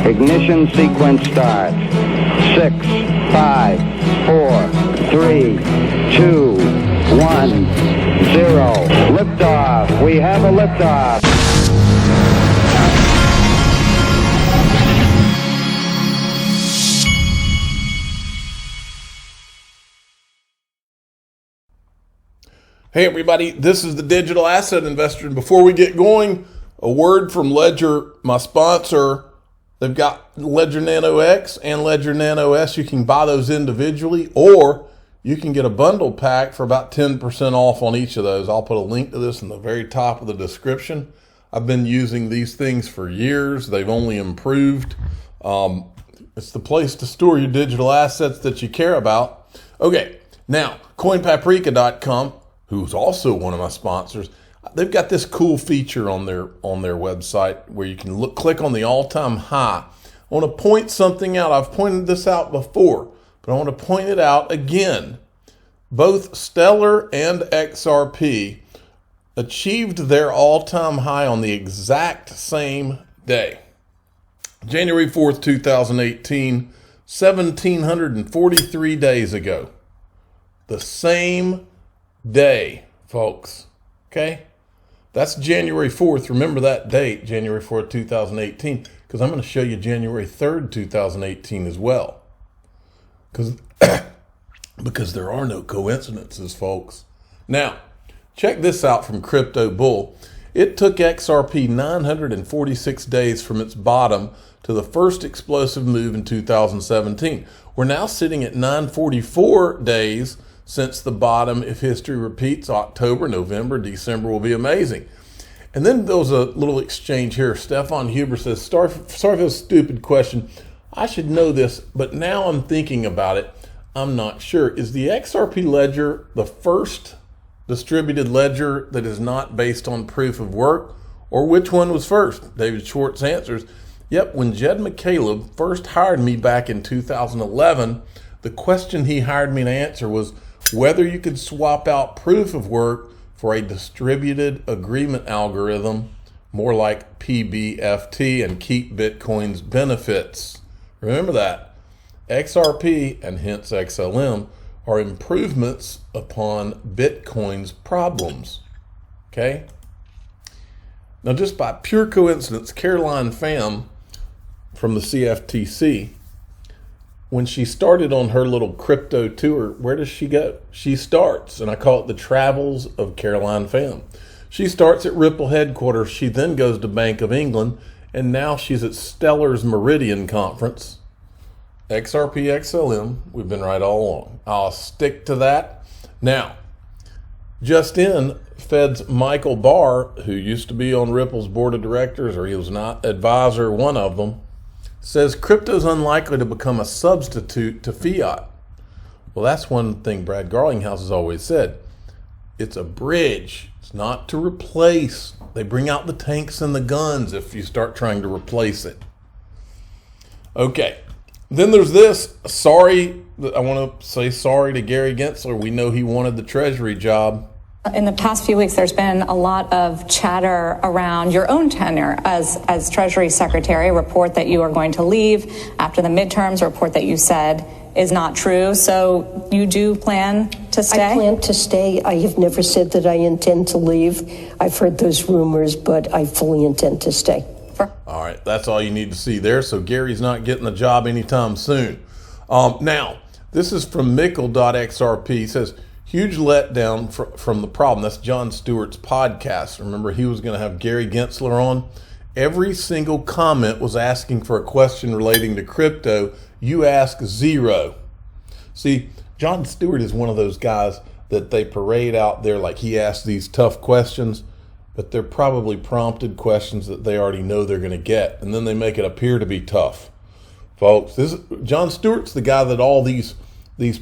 Ignition sequence starts. 6, 5, 4, 3, 2, 1, 0. Liftoff. We have a liftoff. Hey everybody, this is the Digital Asset Investor, and before we get going, a word from Ledger, my sponsor. They've got Ledger Nano X and Ledger Nano S. You can buy those individually, or you can get a bundle pack for about 10% off on each of those. I'll put a link to this in the very top of the description. I've been using these things for years. They've only improved. It's the place to store your digital assets that you care about. Okay, now, coinpaprika.com, who's also one of my sponsors, they've got this cool feature on their website where you can click on the all-time high. I want to point something out. I've pointed this out before, but I want to point it out again. Both Stellar and XRP achieved their all-time high on the exact same day. January 4th, 2018, 1,743 days ago. The same day, folks. Okay? That's January 4th. Remember that date, January 4th, 2018, because I'm going to show you January 3rd, 2018 as well. Because there are no coincidences, folks. Now, check this out from Crypto Bull. It took XRP 946 days from its bottom to the first explosive move in 2017. We're now sitting at 944 days since the bottom. If history repeats, October, November, December will be amazing. And then there was a little exchange here. Stefan Huber says, sorry for a stupid question. I should know this, but now I'm thinking about it. I'm not sure. Is the XRP ledger the first distributed ledger that is not based on proof of work? Or which one was first? David Schwartz answers, yep, when Jed McCaleb first hired me back in 2011, the question he hired me to answer was whether you could swap out proof of work for a distributed agreement algorithm, more like PBFT, and keep Bitcoin's benefits. Remember that. XRP, and hence XLM, are improvements upon Bitcoin's problems. Okay? Now, just by pure coincidence, Caroline Pham from the CFTC, when she started on her little crypto tour, where does she go? She starts, and I call it the travels of Caroline Pham. She starts at Ripple headquarters. She then goes to Bank of England, and now she's at Stellar's Meridian conference. XRP XLM, we've been right all along. I'll stick to that. Now, just in, Fed's Michael Barr, who used to be on Ripple's board of directors, or he was not advisor, one of them, says crypto's unlikely to become a substitute to fiat. Well, that's one thing Brad Garlinghouse has always said. It's a bridge. It's not to replace. They bring out the tanks and the guns if you start trying to replace it. Okay. Then there's this. I want to say sorry to Gary Gensler. We know he wanted the Treasury job. In the past few weeks, there's been a lot of chatter around your own tenure as Treasury Secretary, a report that you are going to leave after the midterms, a report that you said is not true. So you do plan to stay? I plan to stay. I have never said that I intend to leave. I've heard those rumors, but I fully intend to stay. All right, that's all you need to see there. So Gary's not getting the job anytime soon. Now, this is from Mickle.xrp. He says, huge letdown from the problem. That's Jon Stewart's podcast. Remember, he was going to have Gary Gensler on. Every single comment was asking for a question relating to crypto. You ask zero. See, Jon Stewart is one of those guys that they parade out there like he asks these tough questions, but they're probably prompted questions that they already know they're going to get, and then they make it appear to be tough. Folks, Jon Stewart's the guy that all these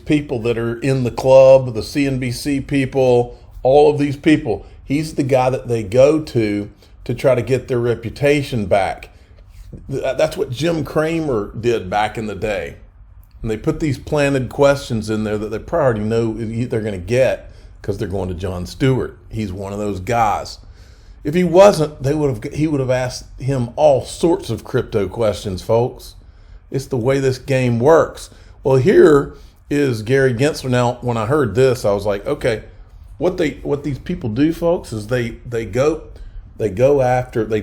people that are in the club, the CNBC people, all of these people, he's the guy that they go to try to get their reputation back. That's what Jim Cramer did back in the day. And they put these planted questions in there that they probably know they're going to get because they're going to Jon Stewart. He's one of those guys. If he wasn't, he would have asked him all sorts of crypto questions, folks. It's the way this game works. Well, here is Gary Gensler. Now, when I heard this, I was like, okay, what these people do, folks, is they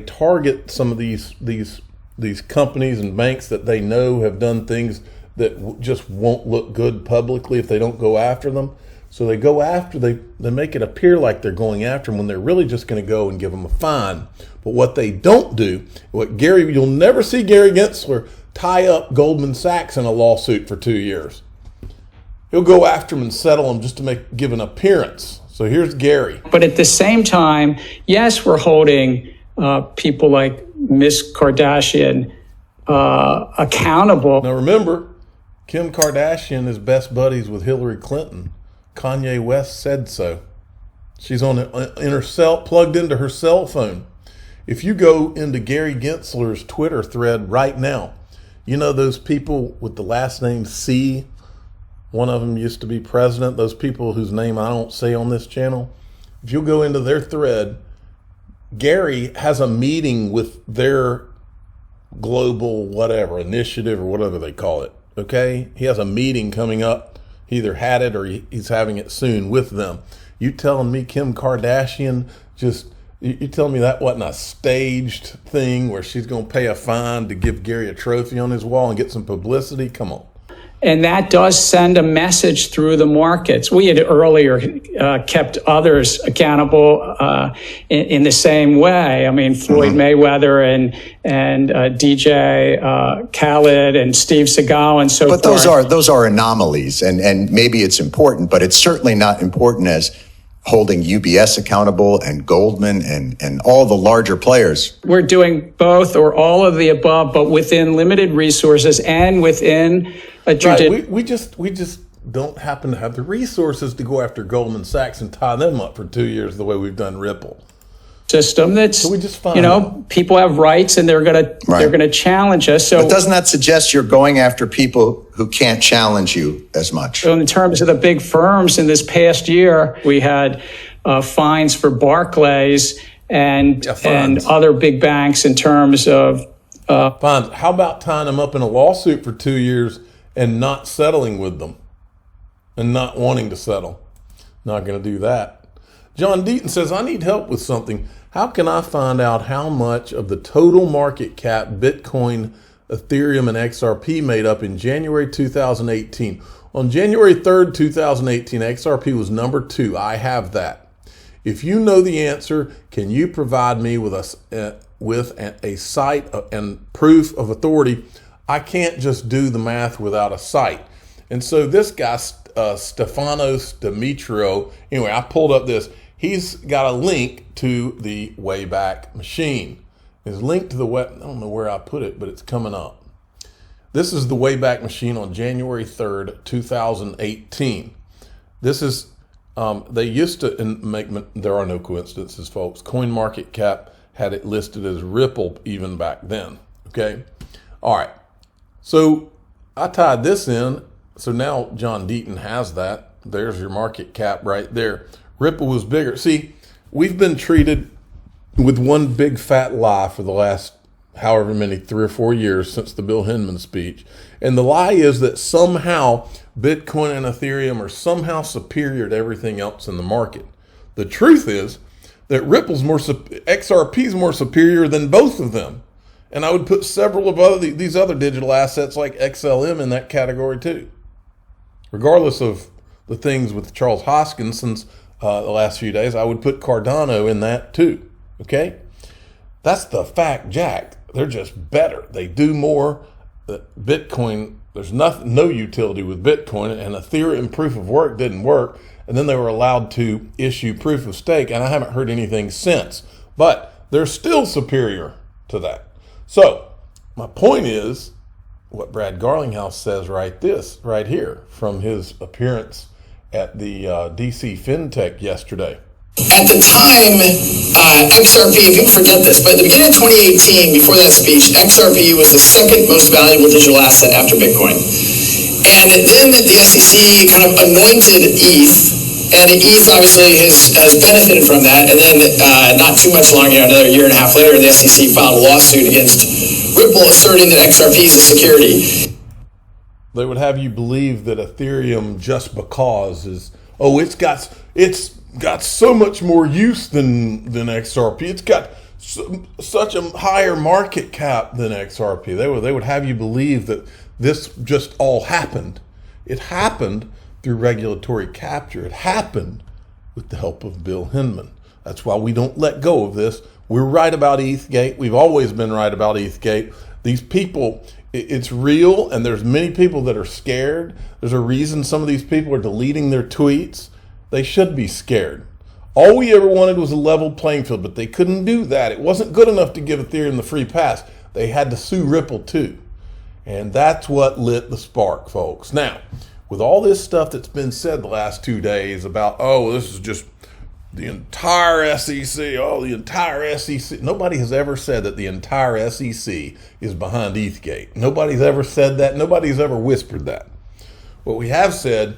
target some of these companies and banks that they know have done things that just won't look good publicly if they don't go after them. So they go after, they make it appear like they're going after them when they're really just going to go and give them a fine. But what they don't do, you'll never see Gary Gensler tie up Goldman Sachs in a lawsuit for 2 years. He'll go after them and settle them just to give an appearance. So here's Gary. But at the same time, yes, we're holding people like Miss Kardashian accountable. Now remember, Kim Kardashian is best buddies with Hillary Clinton. Kanye West said so. She's plugged into her cell phone. If you go into Gary Gensler's Twitter thread right now, you know those people with the last name C? One of them used to be president. Those people whose name I don't say on this channel. If you'll go into their thread, Gary has a meeting with their global whatever initiative or whatever they call it. Okay? He has a meeting coming up. He either had it or he's having it soon with them. You telling me Kim Kardashian you telling me that wasn't a staged thing where she's going to pay a fine to give Gary a trophy on his wall and get some publicity? Come on. And that does send a message through the markets. We had earlier kept others accountable in the same way. I mean, Floyd Mayweather and DJ Khaled and Steve Seagal and so forth. But those are anomalies, and maybe it's important, but it's certainly not important as holding UBS accountable and Goldman and all the larger players. We're doing both or all of the above, but within limited resources and within a right. We just don't happen to have the resources to go after Goldman Sachs and tie them up for 2 years the way we've done Ripple. System that's, so we just find people have rights and they're gonna challenge us. So but doesn't that suggest you're going after people who can't challenge you as much? So in terms of the big firms in this past year, we had fines for Barclays and other big banks in terms of fines. How about tying them up in a lawsuit for 2 years and not settling with them and not wanting to settle? Not going to do that. John Deaton says, I need help with something. How can I find out how much of the total market cap Bitcoin, Ethereum, and XRP made up in January 2018? On January 3rd, 2018, XRP was number 2. I have that. If you know the answer, can you provide me with a site and proof of authority? I can't just do the math without a site. And so this guy, Stefanos Demetrio, anyway, I pulled up this. He's got a link to the Wayback Machine. His link to the I don't know where I put it, but it's coming up. This is the Wayback Machine on January 3rd, 2018. This is, they used to make, there are no coincidences, folks. CoinMarketCap had it listed as Ripple even back then, okay? All right, so I tied this in. So now John Deaton has that. There's your market cap right there. Ripple was bigger. See, we've been treated with one big fat lie for the last however many 3 or 4 years since the Bill Hinman speech. And the lie is that somehow Bitcoin and Ethereum are somehow superior to everything else in the market. The truth is that XRP is more superior than both of them. And I would put several of these other digital assets like XLM in that category too. Regardless of the things with Charles Hoskins since the last few days, I would put Cardano in that too, okay? That's the fact, Jack. They're just better. They do more. Bitcoin, there's no utility with Bitcoin, and Ethereum proof of work didn't work, and then they were allowed to issue proof of stake, and I haven't heard anything since. But they're still superior to that. So my point is what Brad Garlinghouse says right here from his appearance at the DC FinTech yesterday. At the time, XRP, people forget this, but at the beginning of 2018, before that speech, XRP was the second most valuable digital asset after Bitcoin. And then the SEC kind of anointed ETH And ETH obviously has benefited from that. And then not too much longer, another year and a half later, the SEC filed a lawsuit against Ripple asserting that XRP is a security. They would have you believe that Ethereum, just because, is, oh, it's got so much more use than XRP. It's got such a higher market cap than XRP. They would have you believe that this just all happened. It happened through regulatory capture. It happened with the help of Bill Hinman. That's why we don't let go of this. We're right about Ethgate. We've always been right about Ethgate. These people, it's real, and there's many people that are scared. There's a reason some of these people are deleting their tweets. They should be scared. All we ever wanted was a level playing field, but they couldn't do that. It wasn't good enough to give Ethereum the free pass. They had to sue Ripple too. And that's what lit the spark, folks. Now, with all this stuff that's been said the last 2 days about, oh, this is just the entire SEC, oh, the entire SEC. Nobody has ever said that the entire SEC is behind Ethgate. Nobody's ever said that. Nobody's ever whispered that. What we have said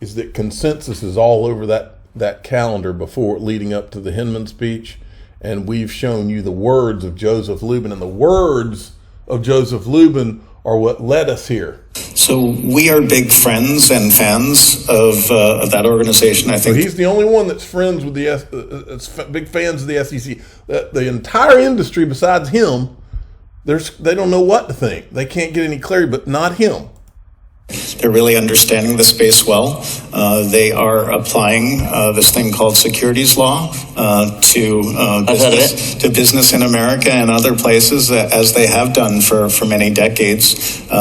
is that consensus is all over that calendar before leading up to the Hinman speech. And we've shown you the words of Joseph Lubin. And the words of Joseph Lubin are what led us here. So we are big friends and fans of that organization. I think so he's the only one that's friends with big fans of the SEC. The entire industry, besides him, they don't know what to think. They can't get any clarity, but not him. They're really understanding the space well. They are applying this thing called securities law to business in America and other places, as they have done for many decades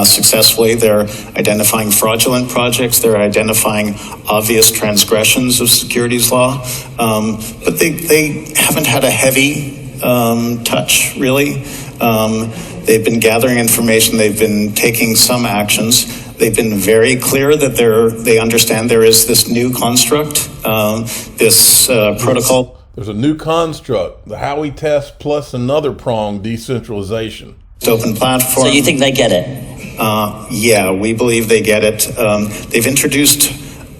successfully. They're identifying fraudulent projects. They're identifying obvious transgressions of securities law. But they haven't had a heavy touch, really. They've been gathering information. They've been taking some actions. They've been very clear that they understand there is this new construct, this protocol. There's a new construct, the Howey test plus another prong, decentralization. Open platform. So you think they get it? Yeah, we believe they get it. They've introduced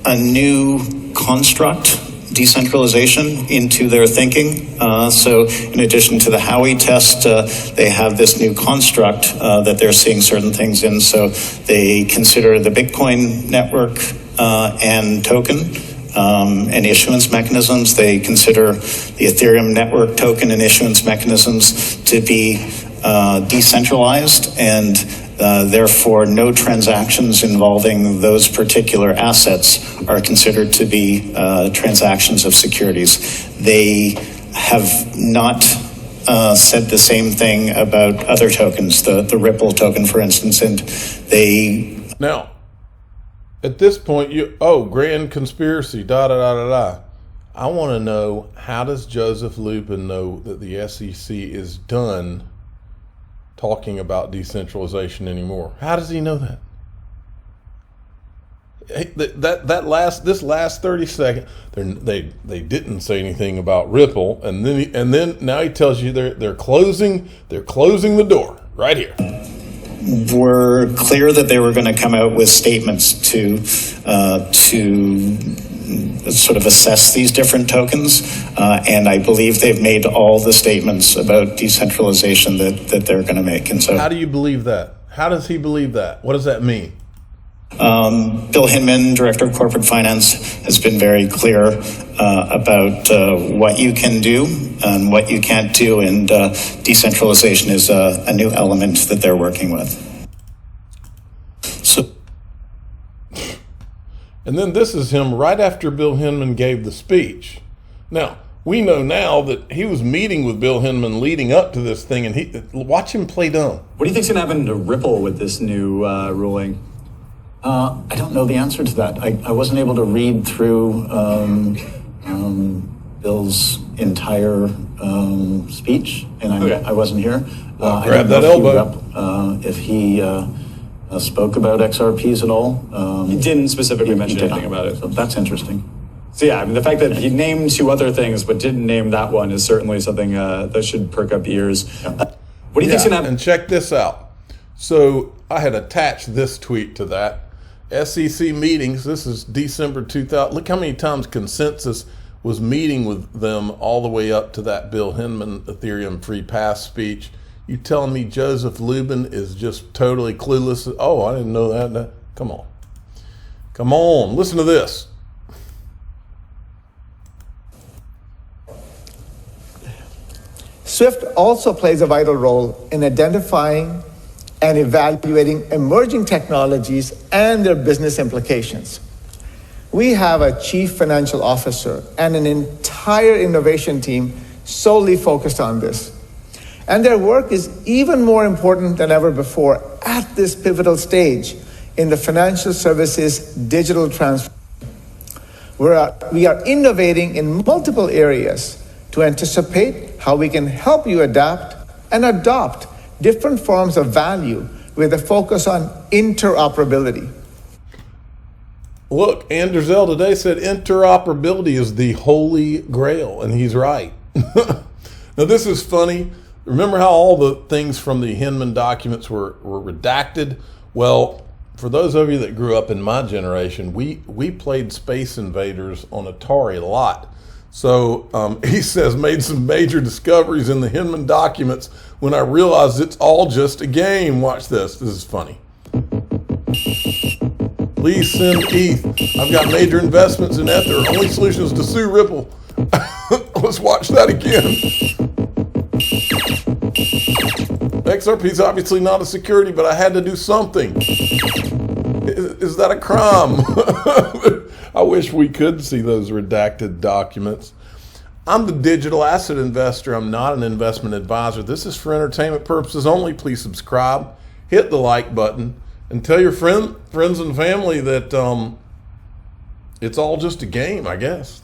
a new construct, decentralization, into their thinking. So in addition to the Howey test, they have this new construct that they're seeing certain things in. So they consider the Bitcoin network and token and issuance mechanisms. They consider the Ethereum network token and issuance mechanisms to be decentralized, and therefore no transactions involving those particular assets are considered to be transactions of securities. They have not said the same thing about other tokens, the Ripple token, for instance, and they... Now, at this point, grand conspiracy, I want to know, how does Joseph Lubin know that the SEC is done talking about decentralization anymore? How does he know that? This last 30 seconds, they didn't say anything about Ripple, and then now he tells you they're closing the door right here. Were clear that they were going to come out with statements to sort of assess these different tokens, and I believe they've made all the statements about decentralization that they're going to make. And so, how do you believe that? How does he believe that? What does that mean? Bill Hinman, Director of Corporate Finance, has been very clear about what you can do and what you can't do, and decentralization is a new element that they're working with. So, and then this is him right after Bill Hinman gave the speech. Now, we know now that he was meeting with Bill Hinman leading up to this thing, and watch him play dumb. What do you think's going to happen to Ripple with this new ruling? I don't know the answer to that. I wasn't able to read through Bill's entire speech, and I wasn't here. Grab that elbow. If he spoke about XRPs at all. He didn't specifically mention anything about it. So that's interesting. So yeah, I mean, the fact that he named two other things but didn't name that one is certainly something that should perk up ears. Yeah. What do you think's going to happen? And check this out. So I had attached this tweet to that, SEC meetings. This is December 2000. Look how many times Consensus was meeting with them all the way up to that Bill Hinman Ethereum free pass speech. You telling me Joseph Lubin is just totally clueless? Oh, I didn't know that. Come on. Come on. Listen to this. SWIFT also plays a vital role in identifying and evaluating emerging technologies and their business implications. We have a chief financial officer and an entire innovation team solely focused on this. And their work is even more important than ever before at this pivotal stage in the financial services digital transformation. We are innovating in multiple areas to anticipate how we can help you adapt and adopt different forms of value with a focus on interoperability. Look, Andrezel today said interoperability is the holy grail, and he's right. Now, this is funny. Remember how all the things from the Hinman documents were redacted? Well, for those of you that grew up in my generation, we played Space Invaders on Atari a lot. So he says, made some major discoveries in the Hinman documents when I realized it's all just a game. Watch this. This is funny. Please send ETH. I've got major investments in Ether. Only solution is to sue Ripple. Let's watch that again. XRP is obviously not a security, but I had to do something. Is that a crime? I wish we could see those redacted documents. I'm the digital asset investor. I'm not an investment advisor. This is for entertainment purposes only. Please subscribe, hit the like button, and tell your friends and family that it's all just a game, I guess.